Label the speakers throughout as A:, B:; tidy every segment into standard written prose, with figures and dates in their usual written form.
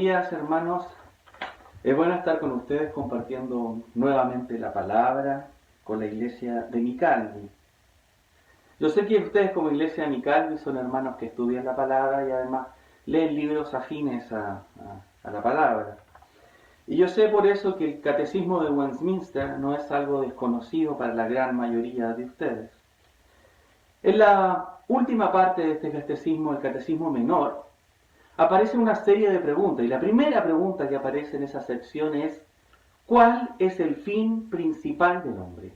A: días, hermanos. Es bueno estar con ustedes compartiendo nuevamente la palabra con la iglesia de Micalvi. Yo sé que ustedes como iglesia de Micalvi son hermanos que estudian la palabra y además leen libros afines a la palabra. Y yo sé por eso que el catecismo de Westminster no es algo desconocido para la gran mayoría de ustedes. En la última parte de este catecismo, el catecismo menor, aparece una serie de preguntas, y la primera pregunta que aparece en esa sección es: ¿cuál es el fin principal del hombre?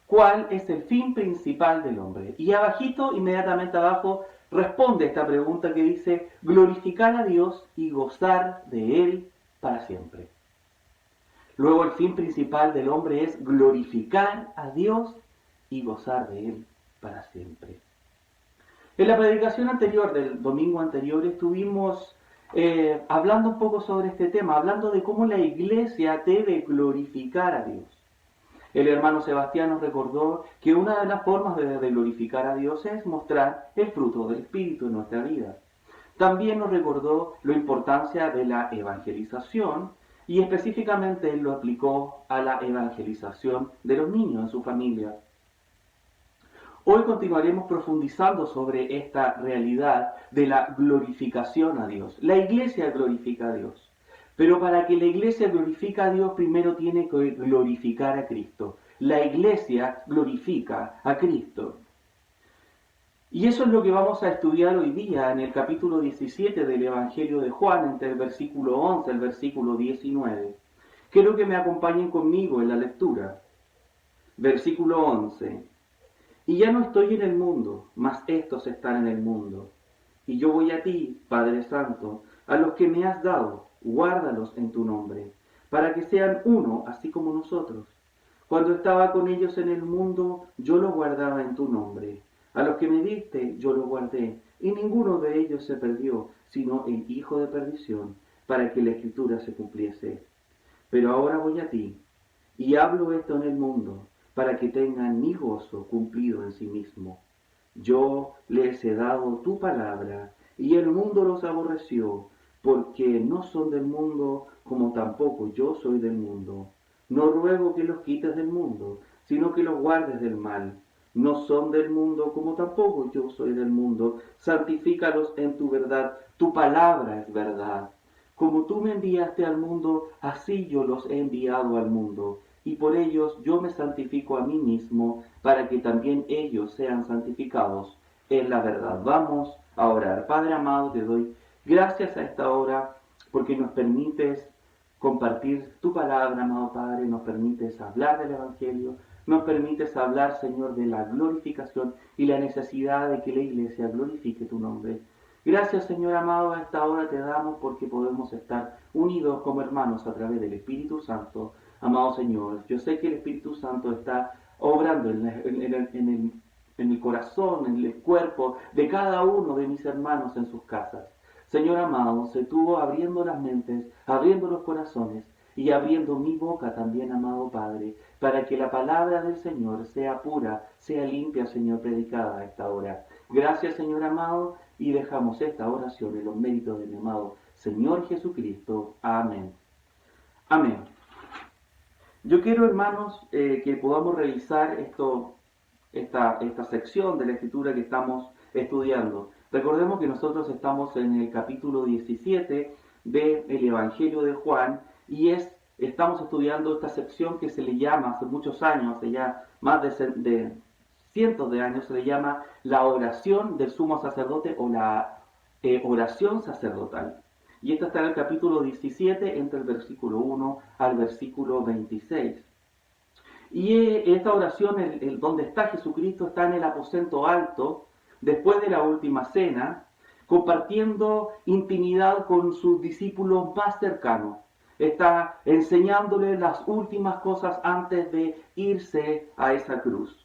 A: ¿Cuál es el fin principal del hombre? Y abajito, inmediatamente abajo, responde esta pregunta que dice: glorificar a Dios y gozar de Él para siempre. Luego el fin principal del hombre es glorificar a Dios y gozar de Él para siempre. En la predicación anterior, del domingo anterior, estuvimos hablando un poco sobre este tema, hablando de cómo la iglesia debe glorificar a Dios. El hermano Sebastián nos recordó que una de las formas de glorificar a Dios es mostrar el fruto del Espíritu en nuestra vida. También nos recordó la importancia de la evangelización y específicamente él lo aplicó a la evangelización de los niños en su familia. Hoy continuaremos profundizando sobre esta realidad de la glorificación a Dios. La iglesia glorifica a Dios, pero para que la iglesia glorifique a Dios primero tiene que glorificar a Cristo. La iglesia glorifica a Cristo. Y eso es lo que vamos a estudiar hoy día en el capítulo 17 del Evangelio de Juan, entre el versículo 11 y el versículo 19. Quiero que me acompañen conmigo en la lectura. Versículo 11. Y ya no estoy en el mundo, mas estos están en el mundo. Y yo voy a ti, Padre Santo, a los que me has dado, guárdalos en tu nombre, para que sean uno, así como nosotros. Cuando estaba con ellos en el mundo, yo los guardaba en tu nombre. A los que me diste, yo los guardé, y ninguno de ellos se perdió, sino el hijo de perdición, para que la escritura se cumpliese. Pero ahora voy a ti, y hablo esto en el mundo, para que tengan mi gozo cumplido en sí mismo. Yo les he dado tu palabra, y el mundo los aborreció, porque no son del mundo, como tampoco yo soy del mundo. No ruego que los quites del mundo, sino que los guardes del mal. No son del mundo, como tampoco yo soy del mundo. Santifícalos en tu verdad, tu palabra es verdad. Como tú me enviaste al mundo, así yo los he enviado al mundo. Y por ellos yo me santifico a mí mismo, para que también ellos sean santificados en la verdad. Vamos a orar. Padre amado, te doy gracias a esta hora, porque nos permites compartir tu palabra, amado Padre, nos permites hablar del Evangelio, nos permites hablar, Señor, de la glorificación y la necesidad de que la iglesia glorifique tu nombre. Gracias, Señor amado, a esta hora te damos porque podemos estar unidos como hermanos a través del Espíritu Santo. Amado Señor, yo sé que el Espíritu Santo está obrando en el corazón, en el cuerpo de cada uno de mis hermanos en sus casas. Señor amado, sé tú abriendo las mentes, abriendo los corazones y abriendo mi boca también, amado Padre, para que la palabra del Señor sea pura, sea limpia, Señor, predicada a esta hora. Gracias, Señor amado, y dejamos esta oración en los méritos de mi amado Señor Jesucristo. Amén. Amén. Yo quiero, hermanos, que podamos revisar esta sección de la Escritura que estamos estudiando. Recordemos que nosotros estamos en el capítulo 17 del Evangelio de Juan y estamos estudiando esta sección que se le llama, hace muchos años, hace ya más de cientos de años, se le llama la oración del sumo sacerdote o la oración sacerdotal. Y esto está en el capítulo 17, entre el versículo 1 al versículo 26. Y esta oración, donde está Jesucristo, está en el aposento alto, después de la última cena, compartiendo intimidad con sus discípulos más cercanos. Está enseñándoles las últimas cosas antes de irse a esa cruz.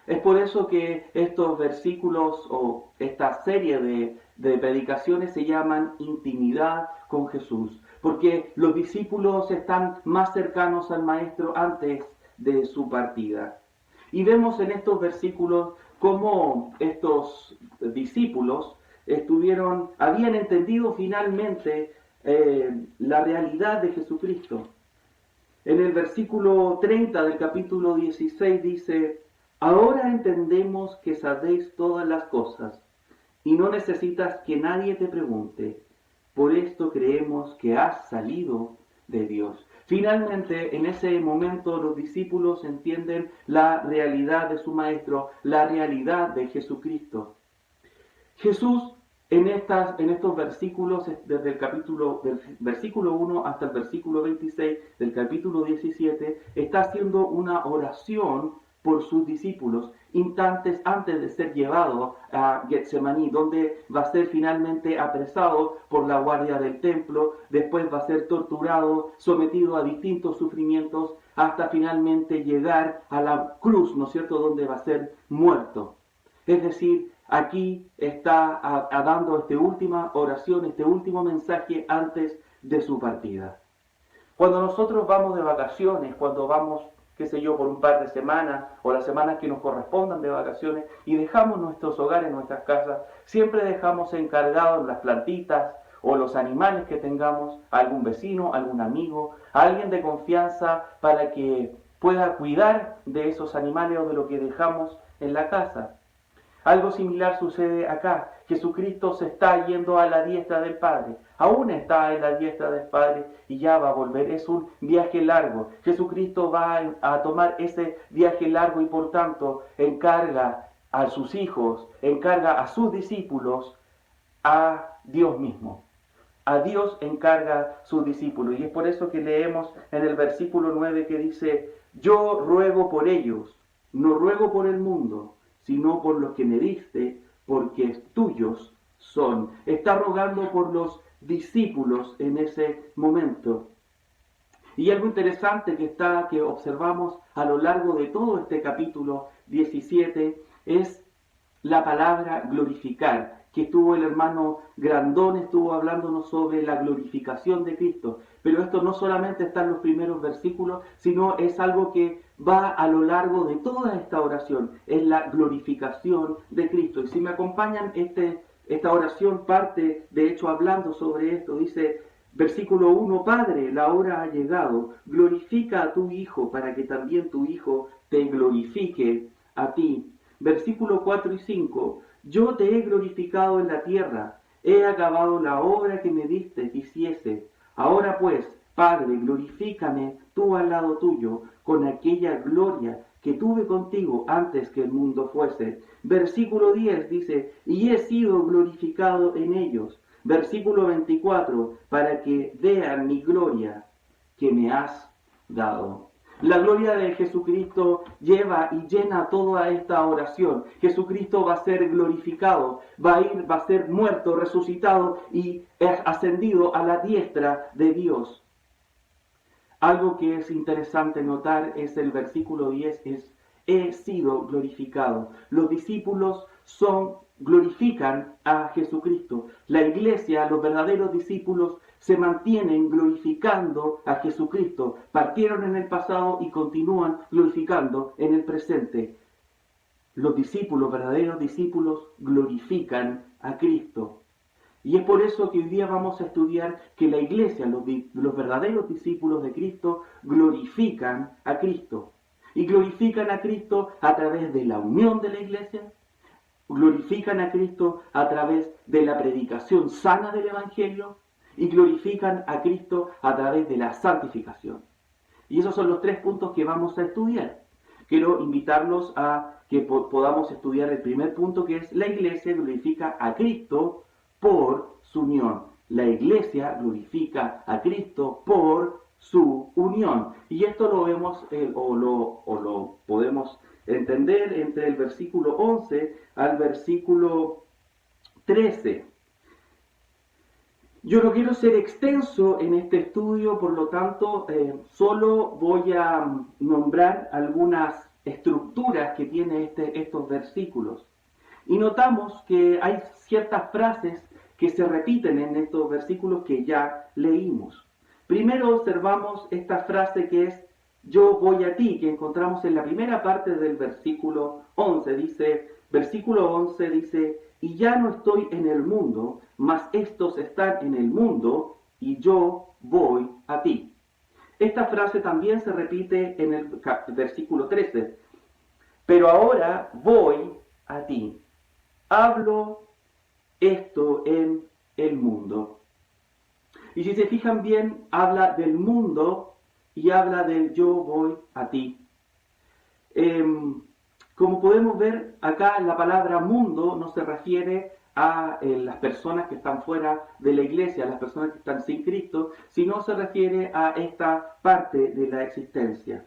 A: Es por eso que estos versículos o esta serie de predicaciones se llaman intimidad con Jesús, porque los discípulos están más cercanos al Maestro antes de su partida. Y vemos en estos versículos cómo estos discípulos habían entendido finalmente la realidad de Jesucristo. En el versículo 30 del capítulo 16 dice: ahora entendemos que sabéis todas las cosas y no necesitas que nadie te pregunte. Por esto creemos que has salido de Dios. Finalmente, en ese momento los discípulos entienden la realidad de su Maestro, la realidad de Jesucristo. Jesús en estos versículos, desde del versículo 1 hasta el versículo 26 del capítulo 17, está haciendo una oración por sus discípulos, instantes antes de ser llevado a Getsemaní, donde va a ser finalmente apresado por la guardia del templo, después va a ser torturado, sometido a distintos sufrimientos, hasta finalmente llegar a la cruz, ¿no es cierto?, donde va a ser muerto. Es decir, aquí está dando esta última oración, este último mensaje antes de su partida. Cuando nosotros vamos de vacaciones, cuando vamos, qué sé yo, por un par de semanas o las semanas que nos correspondan de vacaciones y dejamos nuestros hogares, nuestras casas, siempre dejamos encargados las plantitas o los animales que tengamos a algún vecino, algún amigo, a alguien de confianza para que pueda cuidar de esos animales o de lo que dejamos en la casa. Algo similar sucede acá. Jesucristo se está yendo a la diestra del Padre. Aún está en la diestra del Padre y ya va a volver. Es un viaje largo. Jesucristo va a tomar ese viaje largo y por tanto encarga a sus hijos, encarga a sus discípulos a Dios mismo. A Dios encarga sus discípulos. Y es por eso que leemos en el versículo 9 que dice: yo ruego por ellos, no ruego por el mundo, sino por los que me diste, porque tuyos son. Está rogando por los discípulos en ese momento. Y algo interesante que observamos a lo largo de todo este capítulo 17 es la palabra glorificar, que estuvo el hermano Grandón, estuvo hablándonos sobre la glorificación de Cristo. Pero esto no solamente está en los primeros versículos, sino es algo que va a lo largo de toda esta oración, es la glorificación de Cristo. Y si me acompañan, esta oración parte, de hecho, hablando sobre esto. Dice, versículo 1, Padre, la hora ha llegado, glorifica a tu Hijo, para que también tu Hijo te glorifique a ti. Versículo 4 y 5, yo te he glorificado en la tierra, he acabado la obra que me diste que hiciese. Ahora pues, Padre, glorifícame tú al lado tuyo, con aquella gloria que tuve contigo antes que el mundo fuese. Versículo 10 dice, y he sido glorificado en ellos. Versículo 24, para que vean mi gloria que me has dado. La gloria de Jesucristo lleva y llena toda esta oración. Jesucristo va a ser glorificado, va a ser muerto, resucitado y ascendido a la diestra de Dios. Algo que es interesante notar es el versículo 10, he sido glorificado. Los discípulos glorifican a Jesucristo. La iglesia, los verdaderos discípulos, se mantienen glorificando a Jesucristo. Partieron en el pasado y continúan glorificando en el presente. Los discípulos, verdaderos discípulos, glorifican a Cristo. Y es por eso que hoy día vamos a estudiar que la iglesia, los verdaderos discípulos de Cristo, glorifican a Cristo. Y glorifican a Cristo a través de la unión de la iglesia, glorifican a Cristo a través de la predicación sana del Evangelio, y glorifican a Cristo a través de la santificación. Y esos son los 3 puntos que vamos a estudiar. Quiero invitarlos a que podamos estudiar el primer punto, que es la iglesia glorifica a Cristo por su unión. La iglesia glorifica a Cristo por su unión. Y esto lo vemos o lo podemos entender entre el versículo 11 al versículo 13. Yo no quiero ser extenso en este estudio, por lo tanto, solo voy a nombrar algunas estructuras que tiene estos versículos. Y notamos que hay ciertas frases que se repiten en estos versículos que ya leímos. Primero observamos esta frase que es yo voy a ti, que encontramos en la primera parte del versículo 11. Versículo 11 dice, y ya no estoy en el mundo, mas estos están en el mundo, y yo voy a ti. Esta frase también se repite en el versículo 13. Pero ahora voy a ti. Hablo esto en el mundo. Y si se fijan bien, habla del mundo y habla del yo voy a ti. Como podemos ver, acá la palabra mundo no se refiere a las personas que están fuera de la iglesia, a las personas que están sin Cristo, sino se refiere a esta parte de la existencia.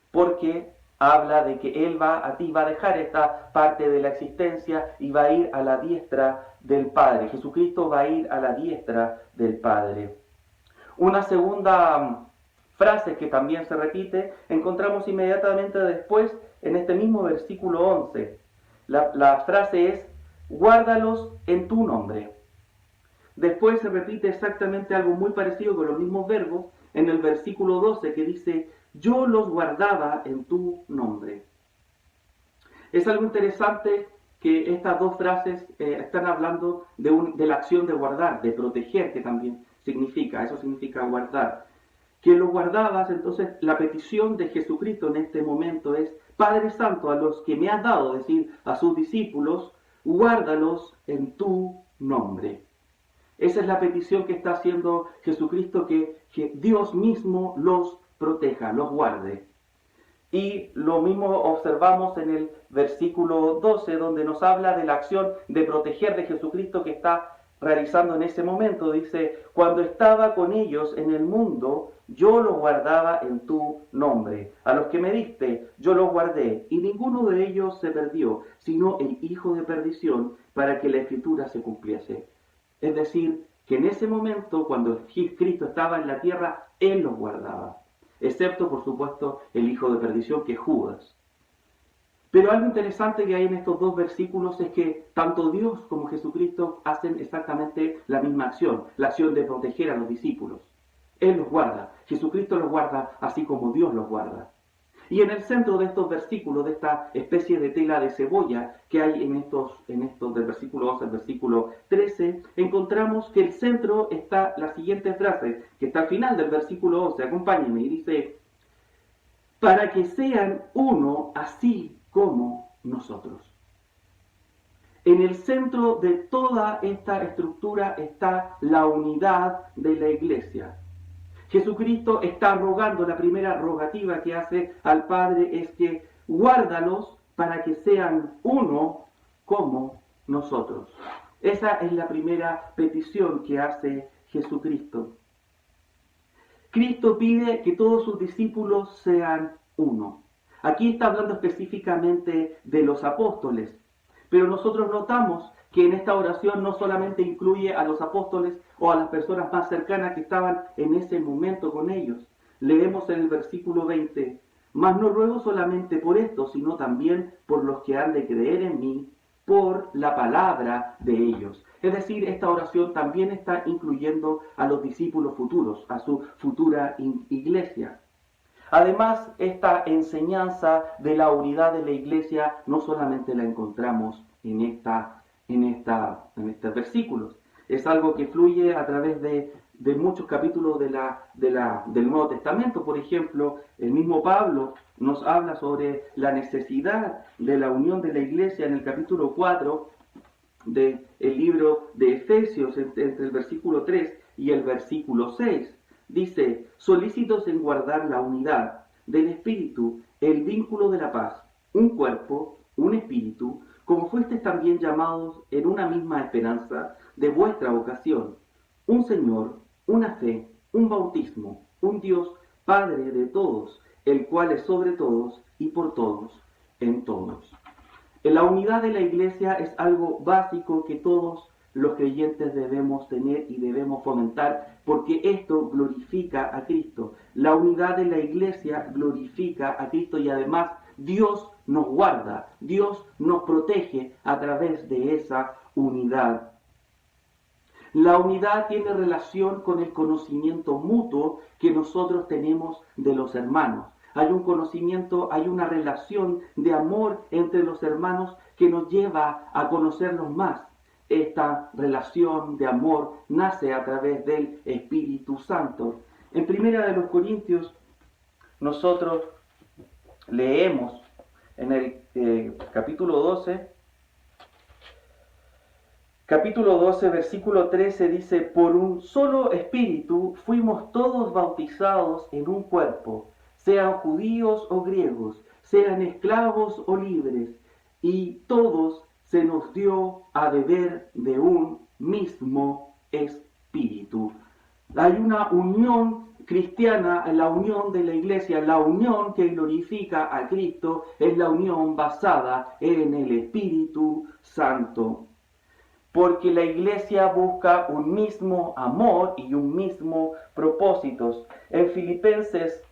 A: Porque habla de que Él va a ti, va a dejar esta parte de la existencia y va a ir a la diestra del Padre. Jesucristo va a ir a la diestra del Padre. Una segunda frase que también se repite, encontramos inmediatamente después en este mismo versículo 11. La frase es, guárdalos en tu nombre. Después se repite exactamente algo muy parecido con los mismos verbos en el versículo 12 que dice, yo los guardaba en tu nombre. Es algo interesante que estas dos frases están hablando de la acción de guardar, de proteger, que también significa, eso significa guardar. Que los guardabas, entonces la petición de Jesucristo en este momento es, Padre Santo, a los que me has dado, es decir, a sus discípulos, guárdalos en tu nombre. Esa es la petición que está haciendo Jesucristo, que Dios mismo los proteja, los guarde. Y lo mismo observamos en el versículo 12, donde nos habla de la acción de proteger de Jesucristo que está realizando en ese momento. Dice, cuando estaba con ellos en el mundo, yo los guardaba en tu nombre. A los que me diste, yo los guardé, y ninguno de ellos se perdió, sino el hijo de perdición, para que la escritura se cumpliese. Es decir, que en ese momento, cuando Cristo estaba en la tierra, Él los guardaba. Excepto, por supuesto, el hijo de perdición, que es Judas. Pero algo interesante que hay en estos dos versículos es que tanto Dios como Jesucristo hacen exactamente la misma acción, la acción de proteger a los discípulos. Él los guarda, Jesucristo los guarda así como Dios los guarda. Y en el centro de estos versículos, de esta especie de tela de cebolla que hay en estos del versículo 11 al versículo 13, encontramos que el centro está la siguiente frase, que está al final del versículo 11, acompáñenme, y dice, para que sean uno así como nosotros. En el centro de toda esta estructura está la unidad de la iglesia. Jesucristo está rogando, la primera rogativa que hace al Padre es que guárdalos para que sean uno como nosotros. Esa es la primera petición que hace Jesucristo. Cristo pide que todos sus discípulos sean uno. Aquí está hablando específicamente de los apóstoles, pero nosotros notamos que en esta oración no solamente incluye a los apóstoles o a las personas más cercanas que estaban en ese momento con ellos. Leemos en el versículo 20, mas no ruego solamente por esto, sino también por los que han de creer en mí, por la palabra de ellos. Es decir, esta oración también está incluyendo a los discípulos futuros, a su futura iglesia. Además, esta enseñanza de la unidad de la iglesia no solamente la encontramos en estos versículos. Es algo que fluye a través de muchos capítulos del Nuevo Testamento. Por ejemplo, el mismo Pablo nos habla sobre la necesidad de la unión de la iglesia en el capítulo 4 del libro de Efesios, entre el versículo 3 y el versículo 6. Dice, solícitos en guardar la unidad del Espíritu, el vínculo de la paz, un cuerpo, un espíritu, como fuisteis también llamados en una misma esperanza de vuestra vocación, un Señor, una fe, un bautismo, un Dios, Padre de todos, el cual es sobre todos y por todos, en todos. La unidad de la iglesia es algo básico que todos los creyentes debemos tener y debemos fomentar, porque esto glorifica a Cristo. La unidad de la iglesia glorifica a Cristo y además Dios nos guarda, Dios nos protege a través de esa unidad. La unidad tiene relación con el conocimiento mutuo que nosotros tenemos de los hermanos. Hay un conocimiento, hay una relación de amor entre los hermanos que nos lleva a conocerlos más. esta relación de amor nace a través del Espíritu Santo. En Primera de los Corintios, nosotros leemos en el capítulo 12, versículo 13, dice: por un solo espíritu fuimos todos bautizados en un cuerpo, sean judíos o griegos, sean esclavos o libres, y todos se nos dio a beber de un mismo espíritu. Hay una unión cristiana, la unión de la iglesia, la unión que glorifica a Cristo, es la unión basada en el Espíritu Santo. Porque la iglesia busca un mismo amor y un mismo propósito. En Filipenses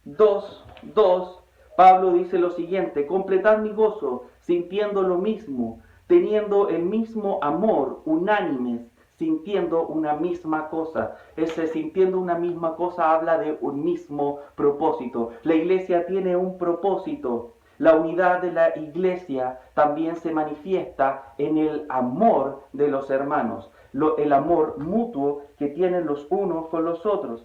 A: 2:2, Pablo dice lo siguiente: completad mi gozo, sintiendo lo mismo, teniendo el mismo amor, unánimes, sintiendo una misma cosa. Ese sintiendo una misma cosa habla de un mismo propósito. La iglesia tiene un propósito. La unidad de la iglesia también se manifiesta en el amor de los hermanos, el amor mutuo que tienen los unos con los otros.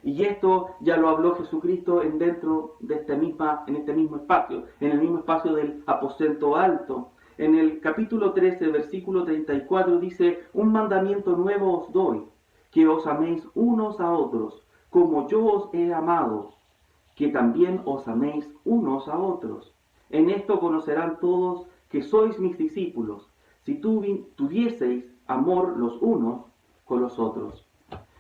A: Y esto ya lo habló Jesucristo dentro de en este mismo espacio, en el mismo espacio del aposento alto. En el capítulo 13, versículo 34 dice: un mandamiento nuevo os doy, que os améis unos a otros, como yo os he amado, que también os améis unos a otros. En esto conocerán todos que sois mis discípulos, si tuvieseis amor los unos con los otros.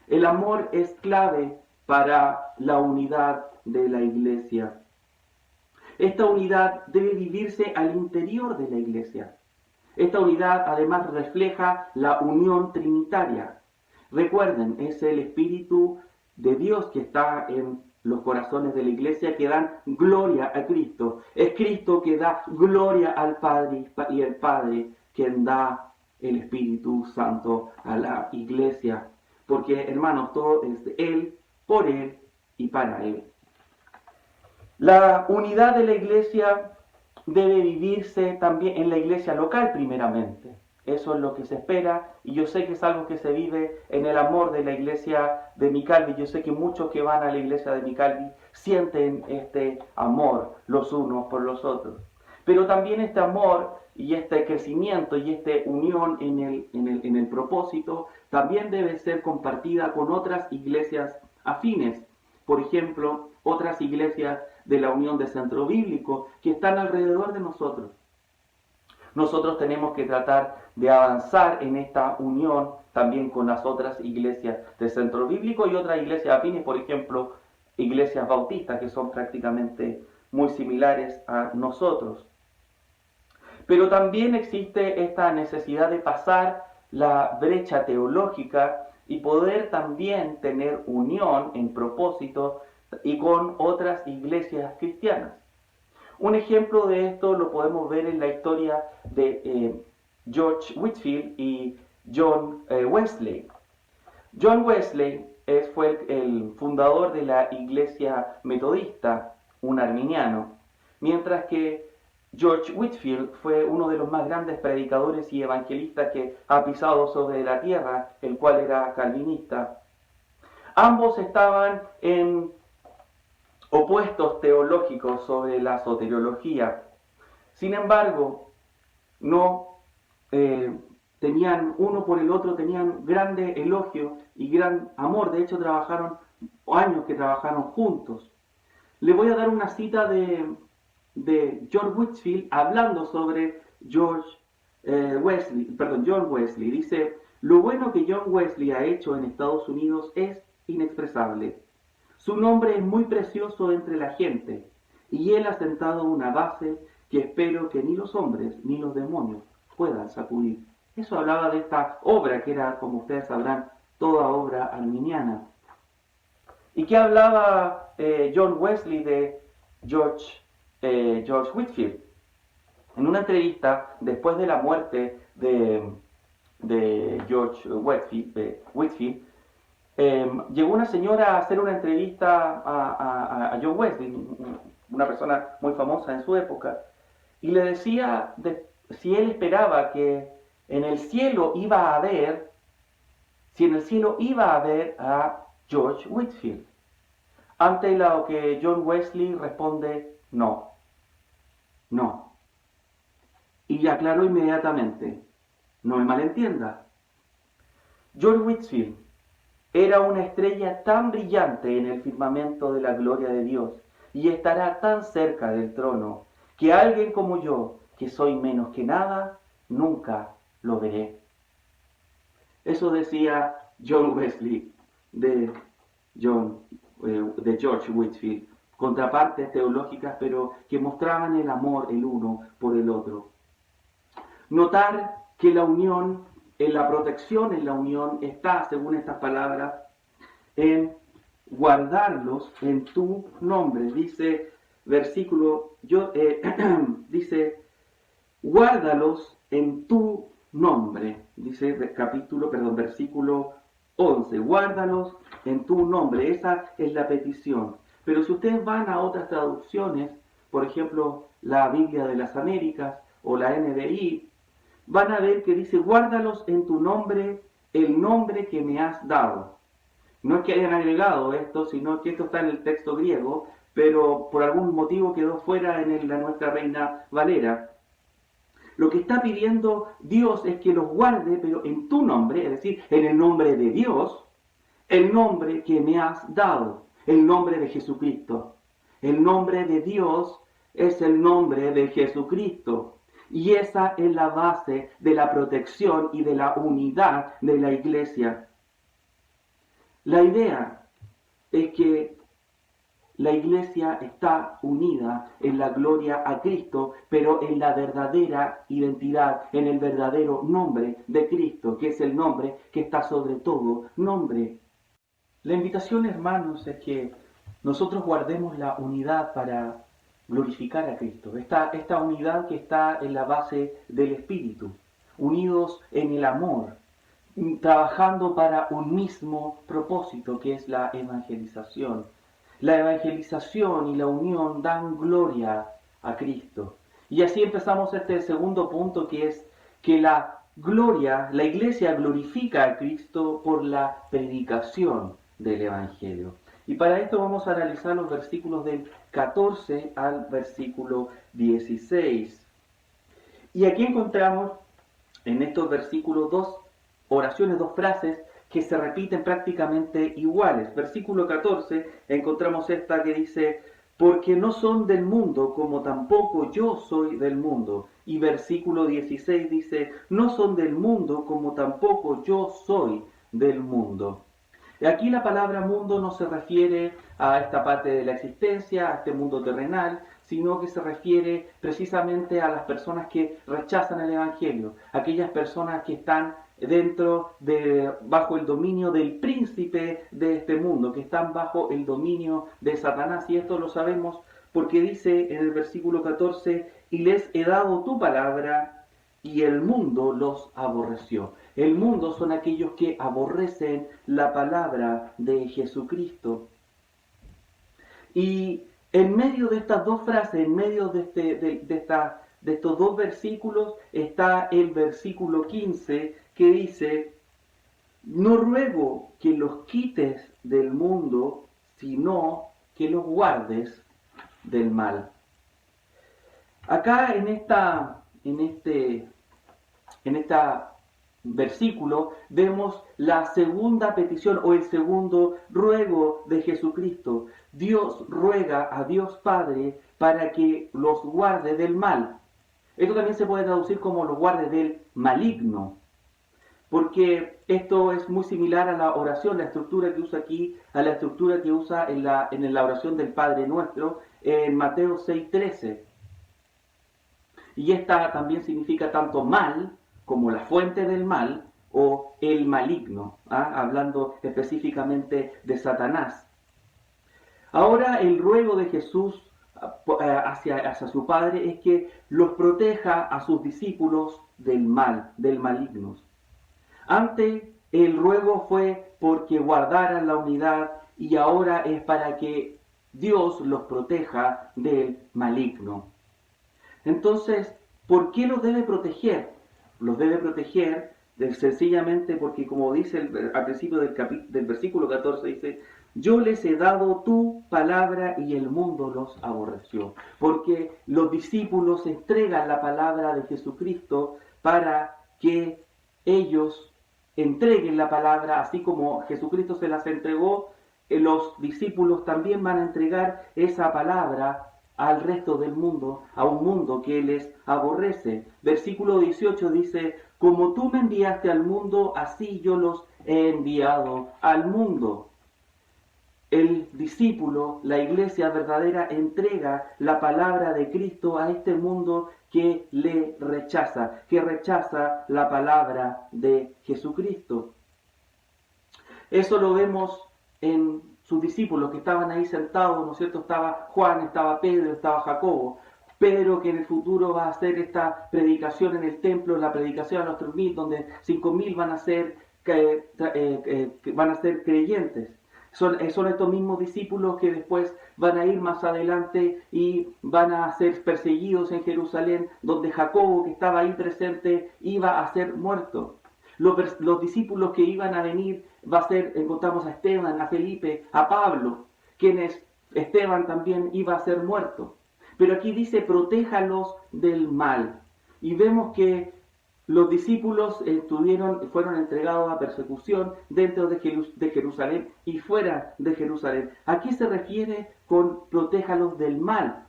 A: El amor es clave para la unidad de la iglesia. Esta unidad debe vivirse al interior de la iglesia. Esta unidad además refleja la unión trinitaria. Recuerden, es el Espíritu de Dios que está en los corazones de la iglesia que dan gloria a Cristo. Es Cristo que da gloria al Padre y el Padre quien da el Espíritu Santo a la iglesia. Porque, hermanos, todo es de Él, por Él y para Él. La unidad de la iglesia debe vivirse también en la iglesia local primeramente. Eso es lo que se espera, y yo sé que es algo que se vive en el amor de la iglesia de Micalvi. Yo sé que muchos que van a la iglesia de Micalvi sienten este amor los unos por los otros. Pero también este amor y este crecimiento y esta unión en el propósito también debe ser compartida con otras iglesias afines. Por ejemplo, otras iglesias de la Unión de Centro Bíblico que están alrededor de nosotros. Nosotros tenemos que tratar de avanzar en esta unión también con las otras iglesias de Centro Bíblico y otras iglesias afines, por ejemplo, iglesias bautistas, que son prácticamente muy similares a nosotros. Pero también existe esta necesidad de pasar la brecha teológica y poder también tener unión en propósito y con otras iglesias cristianas. Un ejemplo de esto lo podemos ver en la historia de George Whitefield y John Wesley. John Wesley fue el fundador de la iglesia metodista, un arminiano, mientras que George Whitefield fue uno de los más grandes predicadores y evangelistas que ha pisado sobre la tierra, el cual era calvinista. Ambos estaban en opuestos teológicos sobre la soteriología. Sin embargo, no tenían uno por el otro, tenían grande elogio y gran amor. De hecho, años que trabajaron juntos. Le voy a dar una cita de George Whitefield hablando sobre John Wesley. Dice: lo bueno que John Wesley ha hecho en Estados Unidos es inexpresable. Su nombre es muy precioso entre la gente, y él ha sentado una base que espero que ni los hombres ni los demonios puedan sacudir. Eso hablaba de esta obra que era, como ustedes sabrán, toda obra arminiana. ¿Y qué hablaba John Wesley de George Whitefield? En una entrevista, después de la muerte de George Whitefield, llegó una señora a hacer una entrevista a John Wesley, una persona muy famosa en su época, y le decía si él esperaba que en el cielo iba a haber, si en el cielo iba a haber a George Whitefield. Ante lo que John Wesley responde, no, no. Y aclaró inmediatamente, no me malentienda. George Whitefield era una estrella tan brillante en el firmamento de la gloria de Dios y estará tan cerca del trono que alguien como yo, que soy menos que nada, nunca lo veré. Eso decía John Wesley de George Whitefield, contrapartes teológicas, pero que mostraban el amor el uno por el otro. Notar que la unión, en la protección en la unión, está, según estas palabras, en guardarlos en tu nombre. Dice versículo, dice, guárdalos en tu nombre. Dice versículo 11, guárdalos en tu nombre. Esa es la petición. Pero si ustedes van a otras traducciones, por ejemplo, la Biblia de las Américas o la NBI, van a ver que dice, guárdalos en tu nombre, el nombre que me has dado. No es que hayan agregado esto, sino que esto está en el texto griego, pero por algún motivo quedó fuera en la nuestra Reina Valera. Lo que está pidiendo Dios es que los guarde, pero en tu nombre, es decir, en el nombre de Dios, el nombre que me has dado, el nombre de Jesucristo. El nombre de Dios es el nombre de Jesucristo. Y esa es la base de la protección y de la unidad de la iglesia. La idea es que la iglesia está unida en la gloria a Cristo, pero en la verdadera identidad, en el verdadero nombre de Cristo, que es el nombre que está sobre todo nombre. La invitación, hermanos, es que nosotros guardemos la unidad para glorificar a Cristo. Esta unidad que está en la base del Espíritu, unidos en el amor, trabajando para un mismo propósito, que es la evangelización. La evangelización y la unión dan gloria a Cristo. Y así empezamos este segundo punto, que es que la iglesia glorifica a Cristo por la predicación del Evangelio. Y para esto vamos a analizar los versículos del 14 al versículo 16. Y aquí encontramos en estos versículos dos oraciones, dos frases que se repiten prácticamente iguales. Versículo 14 encontramos esta que dice, porque no son del mundo como tampoco yo soy del mundo. Y versículo 16 dice, no son del mundo como tampoco yo soy del mundo. Aquí la palabra mundo no se refiere a esta parte de la existencia, a este mundo terrenal, sino que se refiere precisamente a las personas que rechazan el Evangelio, aquellas personas que están bajo el dominio del príncipe de este mundo, que están bajo el dominio de Satanás. Y esto lo sabemos porque dice en el versículo 14, y les he dado tu palabra, y el mundo los aborreció. El mundo son aquellos que aborrecen la palabra de Jesucristo. Y en medio de estas dos frases, en medio de estos dos versículos, está el versículo 15 que dice, no ruego que los quites del mundo, sino que los guardes del mal. Acá en este versículo vemos la segunda petición o el segundo ruego de Jesucristo. Dios ruega a Dios Padre para que los guarde del mal. Esto también se puede traducir como los guarde del maligno, porque esto es muy similar a la oración, la estructura que usa aquí, a la estructura que usa en la oración del Padre Nuestro en Mateo 6:13. Y esta también significa tanto mal como la fuente del mal o el maligno, hablando específicamente de Satanás. Ahora el ruego de Jesús hacia su Padre es que los proteja a sus discípulos del mal, del maligno. Antes el ruego fue porque guardaran la unidad y ahora es para que Dios los proteja del maligno. Entonces, ¿por qué los debe proteger? los debe proteger sencillamente porque, como dice al principio del versículo 14, dice: yo les he dado tu palabra y el mundo los aborreció. Porque los discípulos entregan la palabra de Jesucristo para que ellos entreguen la palabra, así como Jesucristo se las entregó, los discípulos también van a entregar esa palabra al resto del mundo, a un mundo que les aborrece. Versículo 18 dice: como tú me enviaste al mundo, así yo los he enviado al mundo. El discípulo, la iglesia verdadera, entrega la palabra de Cristo a este mundo que le rechaza, que rechaza la palabra de Jesucristo. Eso lo vemos en sus discípulos que estaban ahí sentados, ¿no es cierto? Estaba Juan, estaba Pedro, estaba Jacobo. Pedro, que en el futuro va a hacer esta predicación en el templo, la predicación a los 3.000, donde 5.000 van a ser creyentes. Son estos mismos discípulos que después van a ir más adelante y van a ser perseguidos en Jerusalén, donde Jacobo, que estaba ahí presente, iba a ser muerto. Los discípulos que iban a venir, encontramos a Esteban, a Felipe, a Pablo, quienes Esteban también iba a ser muerto. Pero aquí dice: protéjalos del mal. Y vemos que los discípulos fueron entregados a persecución dentro de Jerusalén y fuera de Jerusalén. ¿A qué se refiere con protéjalos del mal?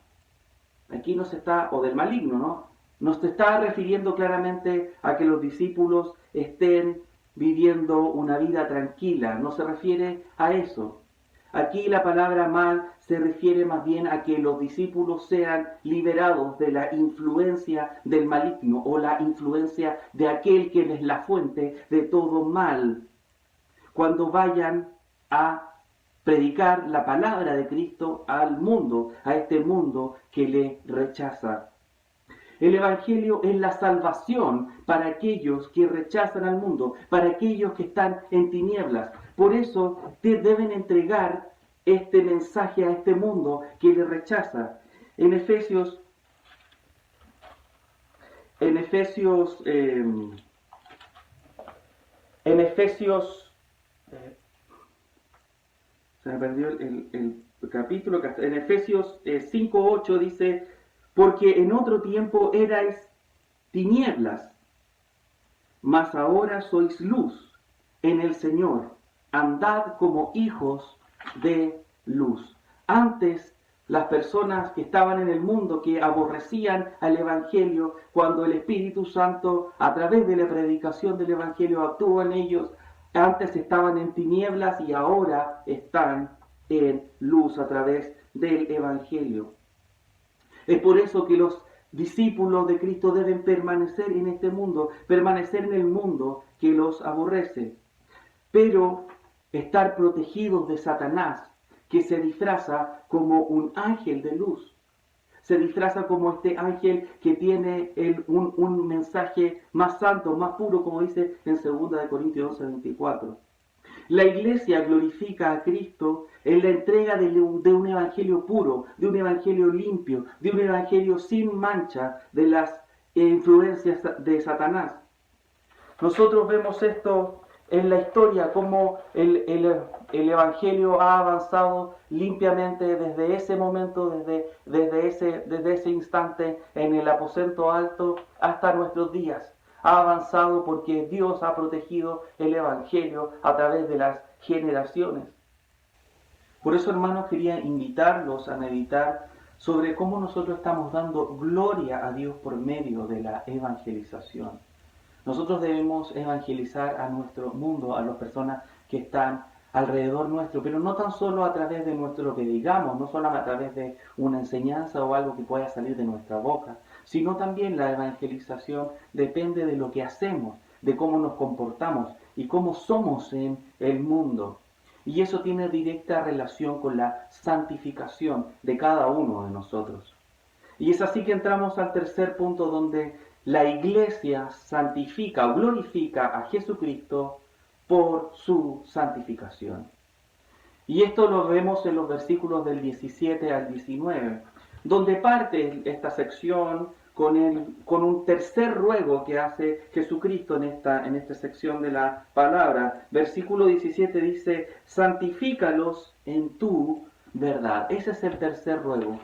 A: Aquí no se está, o del maligno, ¿no? No se está refiriendo claramente a que los discípulos estén viviendo una vida tranquila. No se refiere a eso. Aquí la palabra mal se refiere más bien a que los discípulos sean liberados de la influencia del maligno o la influencia de aquel que es la fuente de todo mal. Cuando vayan a predicar la palabra de Cristo al mundo, a este mundo que le rechaza. El Evangelio es la salvación para aquellos que rechazan al mundo, para aquellos que están en tinieblas. Por eso te deben entregar este mensaje a este mundo que le rechaza. En Efesios se me perdió el capítulo, en Efesios 5:8 dice: porque en otro tiempo erais tinieblas, mas ahora sois luz en el Señor. Andad como hijos de luz. Antes, las personas que estaban en el mundo, que aborrecían al Evangelio, cuando el Espíritu Santo, a través de la predicación del Evangelio, actuó en ellos, antes estaban en tinieblas y ahora están en luz a través del Evangelio. Es por eso que los discípulos de Cristo deben permanecer en este mundo, permanecer en el mundo que los aborrece, pero estar protegidos de Satanás, que se disfraza como un ángel de luz. Se disfraza como este ángel que tiene un mensaje más santo, más puro, como dice en 2 Corintios 11:24. La iglesia glorifica a Cristo en la entrega de un evangelio puro, de un evangelio limpio, de un evangelio sin mancha de las influencias de Satanás. Nosotros vemos esto en la historia, cómo el evangelio ha avanzado limpiamente desde ese momento, desde ese instante en el aposento alto hasta nuestros días. Ha avanzado porque Dios ha protegido el evangelio a través de las generaciones. Por eso, hermanos, quería invitarlos a meditar sobre cómo nosotros estamos dando gloria a Dios por medio de la evangelización. Nosotros debemos evangelizar a nuestro mundo, a las personas que están alrededor nuestro, pero no tan solo a través de lo que digamos, no solo a través de una enseñanza o algo que pueda salir de nuestra boca, sino también la evangelización depende de lo que hacemos, de cómo nos comportamos y cómo somos en el mundo. Y eso tiene directa relación con la santificación de cada uno de nosotros. Y es así que entramos al tercer punto, donde la iglesia santifica o glorifica a Jesucristo por su santificación. Y esto lo vemos en los versículos del 17 al 19, donde parte esta sección con un tercer ruego que hace Jesucristo en esta sección de la palabra. Versículo 17 dice, santifícalos en tu verdad. Ese es el tercer ruego.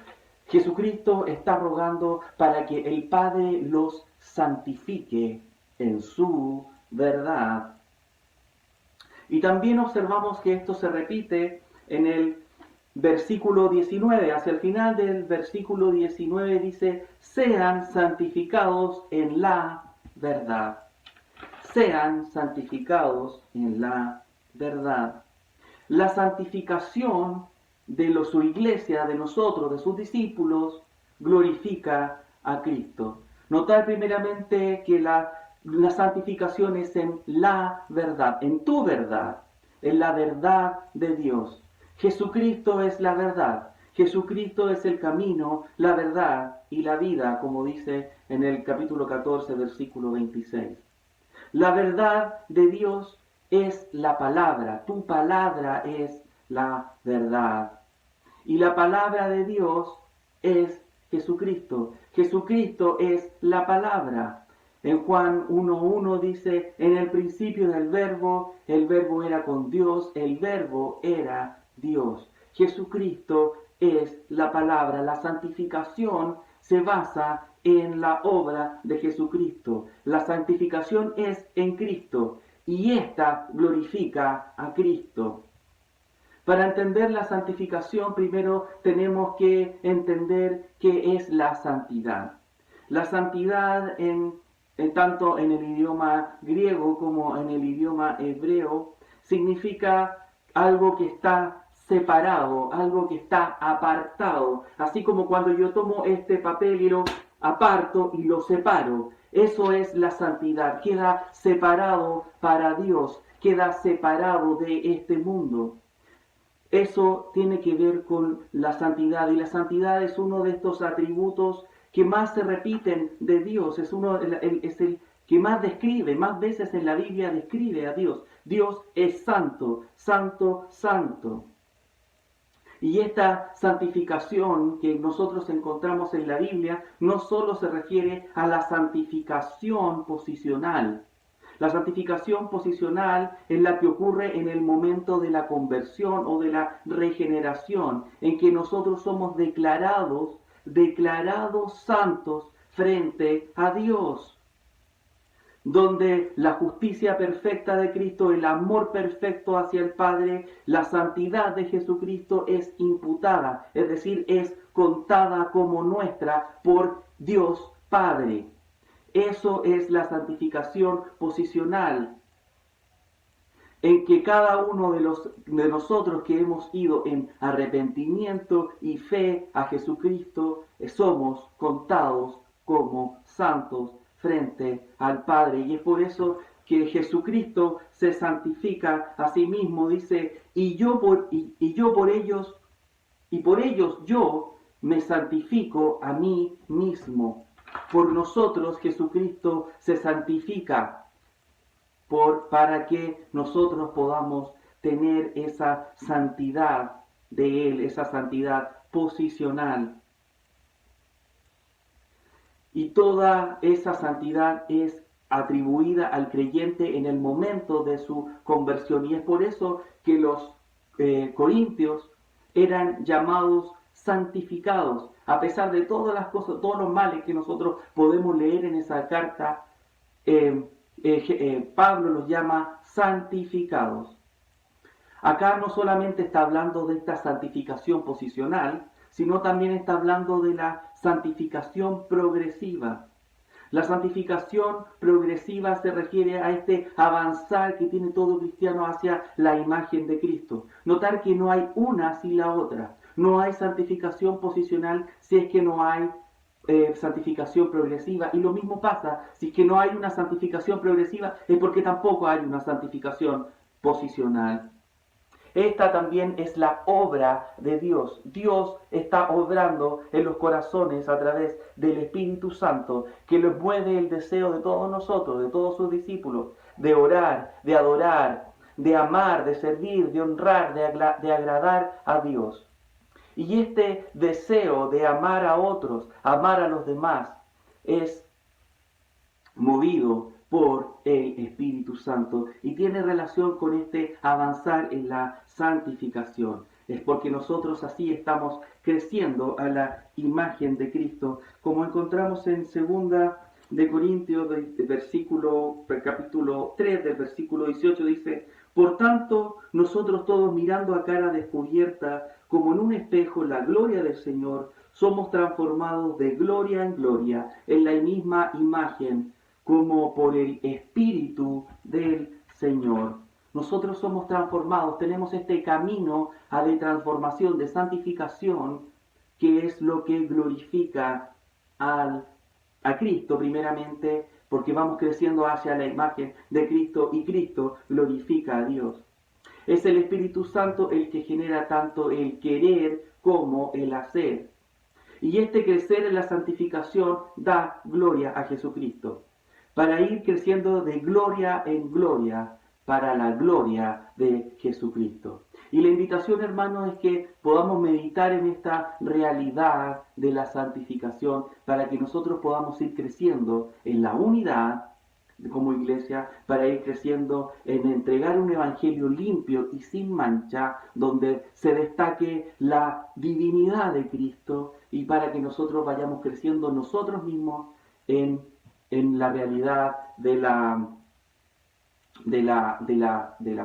A: Jesucristo está rogando para que el Padre los santifique en su verdad. Y también observamos que esto se repite en el versículo 19, hacia el final del versículo 19 dice, sean santificados en la verdad. Sean santificados en la verdad. La santificación de su iglesia, de nosotros, de sus discípulos, glorifica a Cristo. Notar primeramente que la santificación es en la verdad, en tu verdad, en la verdad de Dios. Jesucristo es la verdad. Jesucristo es el camino, la verdad y la vida, como dice en el capítulo 14, versículo 26. La verdad de Dios es la palabra. Tu palabra es la verdad. Y la palabra de Dios es Jesucristo. Jesucristo es la palabra. En Juan 1:1 dice, en el principio del verbo, el verbo era con Dios, el verbo era Dios. Jesucristo es la palabra. La santificación se basa en la obra de Jesucristo. La santificación es en Cristo y ésta glorifica a Cristo. Para entender la santificación, primero tenemos que entender qué es la santidad. La santidad tanto en el idioma griego como en el idioma hebreo significa algo que está separado, algo que está apartado. Así como cuando yo tomo este papel y lo aparto y lo separo. Eso es la santidad. Queda separado para Dios, queda separado de este mundo. Eso tiene que ver con la santidad, y la santidad es uno de estos atributos que más se repiten de Dios, es el que más describe, más veces en la Biblia describe a Dios. Dios es santo, santo, santo. Y esta santificación que nosotros encontramos en la Biblia no solo se refiere a la santificación posicional. La santificación posicional es la que ocurre en el momento de la conversión o de la regeneración, en que nosotros somos declarados santos frente a Dios, donde la justicia perfecta de Cristo, el amor perfecto hacia el Padre, la santidad de Jesucristo es imputada, es decir, es contada como nuestra por Dios Padre. Eso es la santificación posicional, en que cada uno de nosotros que hemos ido en arrepentimiento y fe a Jesucristo, somos contados como santos frente al Padre. Y es por eso que Jesucristo se santifica a sí mismo. Dice, por ellos yo me santifico a mí mismo. Por nosotros Jesucristo se santifica para que nosotros podamos tener esa santidad de Él, esa santidad posicional. Y toda esa santidad es atribuida al creyente en el momento de su conversión. Y es por eso que los corintios eran llamados santificados. A pesar de todas las cosas, todos los males que nosotros podemos leer en esa carta, Pablo los llama santificados. Acá no solamente está hablando de esta santificación posicional, sino también está hablando de la santificación progresiva. La santificación progresiva se refiere a este avanzar que tiene todo cristiano hacia la imagen de Cristo. Notar que no hay una sin la otra. No hay santificación posicional si es que no hay santificación progresiva. Y lo mismo pasa, si es que no hay una santificación progresiva, es porque tampoco hay una santificación posicional. Esta también es la obra de Dios. Dios está obrando en los corazones a través del Espíritu Santo, que les mueve el deseo de todos nosotros, de todos sus discípulos, de orar, de adorar, de amar, de servir, de honrar, de agradar a Dios. Y este deseo de amar a otros, amar a los demás, es movido por el Espíritu Santo y tiene relación con este avanzar en la santificación. Es porque nosotros así estamos creciendo a la imagen de Cristo, como encontramos en 2 Corintios, capítulo 3, del versículo 18, dice: por tanto, nosotros todos, mirando a cara descubierta, como en un espejo, la gloria del Señor, somos transformados de gloria en gloria, en la misma imagen, como por el Espíritu del Señor. Nosotros somos transformados, tenemos este camino de transformación, de santificación, que es lo que glorifica a Cristo primeramente, porque vamos creciendo hacia la imagen de Cristo y Cristo glorifica a Dios. Es el Espíritu Santo el que genera tanto el querer como el hacer. Y este crecer en la santificación da gloria a Jesucristo, para ir creciendo de gloria en gloria, para la gloria de Jesucristo. Y la invitación, hermanos, es que podamos meditar en esta realidad de la santificación para que nosotros podamos ir creciendo en la unidad como iglesia, para ir creciendo en entregar un evangelio limpio y sin mancha, donde se destaque la divinidad de Cristo, y para que nosotros vayamos creciendo nosotros mismos en la realidad de la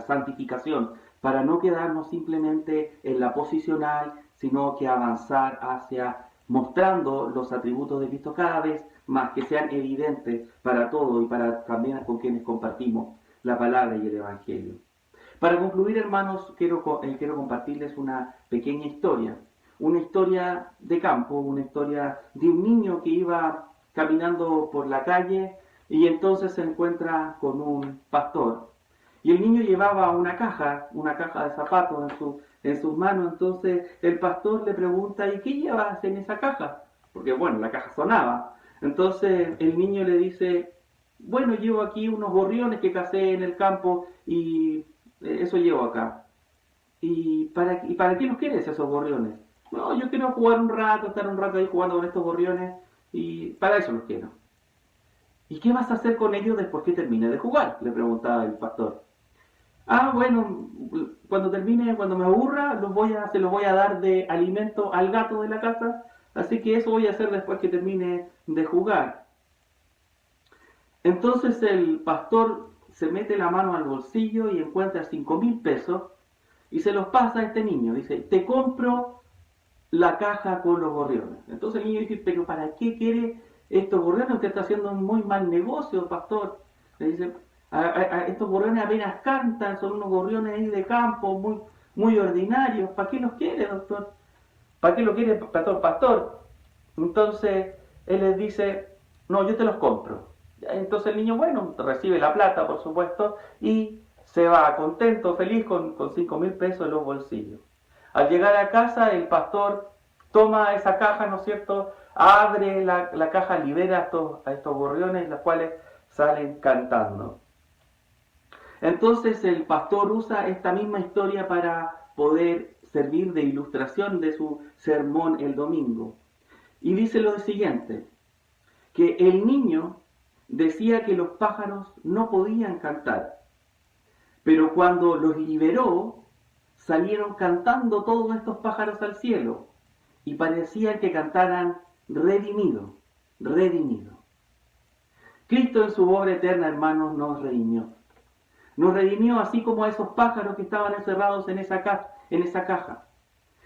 A: santificación, para no quedarnos simplemente en la posicional, sino que avanzar hacia mostrando los atributos de Cristo cada vez más, que sean evidentes para todos y para también con quienes compartimos la palabra y el Evangelio. Para concluir, hermanos, quiero compartirles una pequeña historia. Una historia de campo, una historia de un niño que iba caminando por la calle y entonces se encuentra con un pastor. Y el niño llevaba una caja de zapatos en sus manos. Entonces el pastor le pregunta: ¿y qué llevas en esa caja? Porque bueno, la caja sonaba. Entonces el niño le dice: bueno, llevo aquí unos gorriones que cacé en el campo y eso llevo acá. ¿Y para qué los quieres esos gorriones? No, yo quiero jugar un rato, estar un rato ahí jugando con estos gorriones y para eso los quiero. ¿Y qué vas a hacer con ellos después que termine de jugar?, le preguntaba el pastor. Ah, bueno, cuando me aburra, se los voy a dar de alimento al gato de la casa, así que eso voy a hacer después que termine de jugar. Entonces el pastor se mete la mano al bolsillo y encuentra 5.000 pesos y se los pasa a este niño. Dice: te compro la caja con los gorriones. Entonces el niño dice: pero ¿para qué quiere estos gorriones? Usted está haciendo un muy mal negocio, pastor. Le dice: estos gorriones apenas cantan, son unos gorriones ahí de campo, muy, muy ordinarios. ¿Para qué los quiere, doctor? ¿Para qué lo quiere, pastor? Entonces él les dice: no, yo te los compro. Entonces el niño, bueno, recibe la plata, por supuesto, y se va contento, feliz, con 5.000 pesos en los bolsillos. Al llegar a casa, el pastor toma esa caja, ¿no es cierto?, abre la caja, libera a estos gorriones, los cuales salen cantando. Entonces el pastor usa esta misma historia para poder servir de ilustración de su sermón el domingo. Y dice lo siguiente: que el niño decía que los pájaros no podían cantar, pero cuando los liberó, salieron cantando todos estos pájaros al cielo, y parecía que cantaran redimido, redimido. Cristo en su obra eterna, hermanos, nos redimió. Nos redimió así como a esos pájaros que estaban encerrados en esa caja.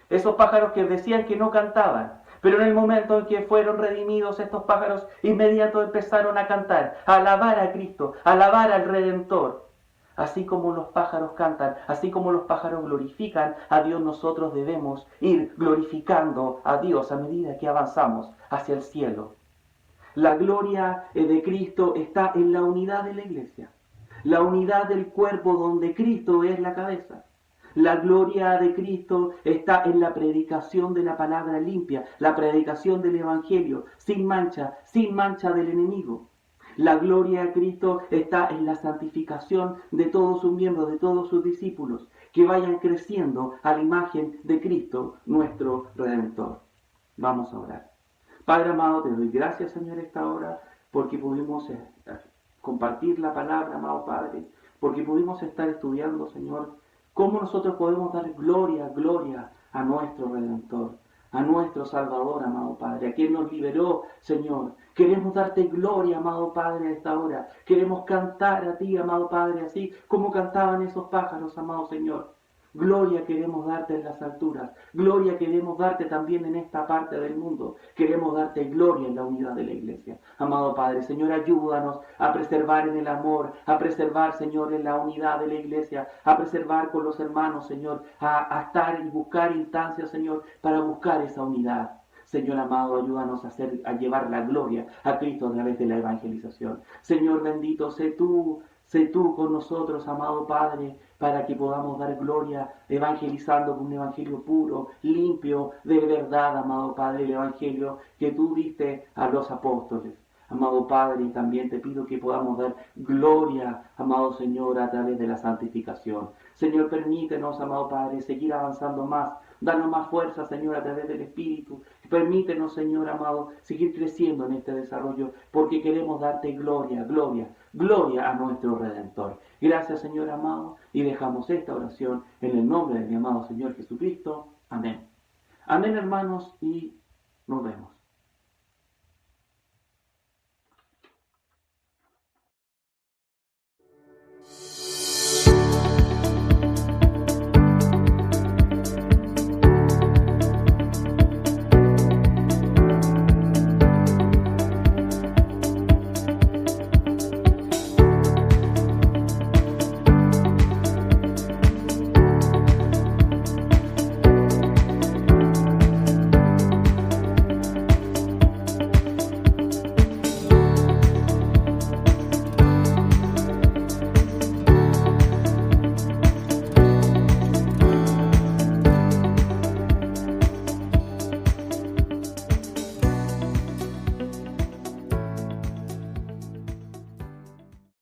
A: Esos pájaros que decían que no cantaban. Pero en el momento en que fueron redimidos estos pájaros, inmediato empezaron a cantar, a alabar a Cristo, a alabar al Redentor. Así como los pájaros cantan, así como los pájaros glorifican a Dios, nosotros debemos ir glorificando a Dios a medida que avanzamos hacia el cielo. La gloria de Cristo está en la unidad de la iglesia, la unidad del cuerpo donde Cristo es la cabeza. La gloria de Cristo está en la predicación de la palabra limpia, la predicación del Evangelio, sin mancha del enemigo. La gloria de Cristo está en la santificación de todos sus miembros, de todos sus discípulos, que vayan creciendo a la imagen de Cristo, nuestro Redentor. Vamos a orar. Padre amado, te doy gracias, Señor, esta hora, porque pudimos compartir la palabra, amado Padre, porque pudimos estar estudiando, Señor, cómo nosotros podemos dar gloria, gloria a nuestro Redentor, a nuestro Salvador, amado Padre, a quien nos liberó, Señor. Queremos darte gloria, amado Padre, a esta hora. Queremos cantar a ti, amado Padre, así como cantaban esos pájaros, amado Señor. Gloria queremos darte en las alturas. Gloria queremos darte también en esta parte del mundo. Queremos darte gloria en la unidad de la iglesia. Amado Padre, Señor, ayúdanos a preservar en el amor, a preservar, Señor, en la unidad de la iglesia, a preservar con los hermanos, Señor, a estar y buscar instancias, Señor, para buscar esa unidad. Señor amado, ayúdanos a llevar la gloria a Cristo a través de la evangelización. Señor bendito, sé tú con nosotros, amado Padre, para que podamos dar gloria evangelizando con un evangelio puro, limpio, de verdad, amado Padre, el evangelio que tú diste a los apóstoles. Amado Padre, también te pido que podamos dar gloria, amado Señor, a través de la santificación. Señor, permítenos, amado Padre, seguir avanzando más. Danos más fuerza, Señor, a través del Espíritu. Permítenos, Señor amado, seguir creciendo en este desarrollo, porque queremos darte gloria, gloria, gloria a nuestro Redentor. Gracias, Señor amado, y dejamos esta oración en el nombre de mi amado Señor Jesucristo. Amén. Amén, hermanos, y nos vemos.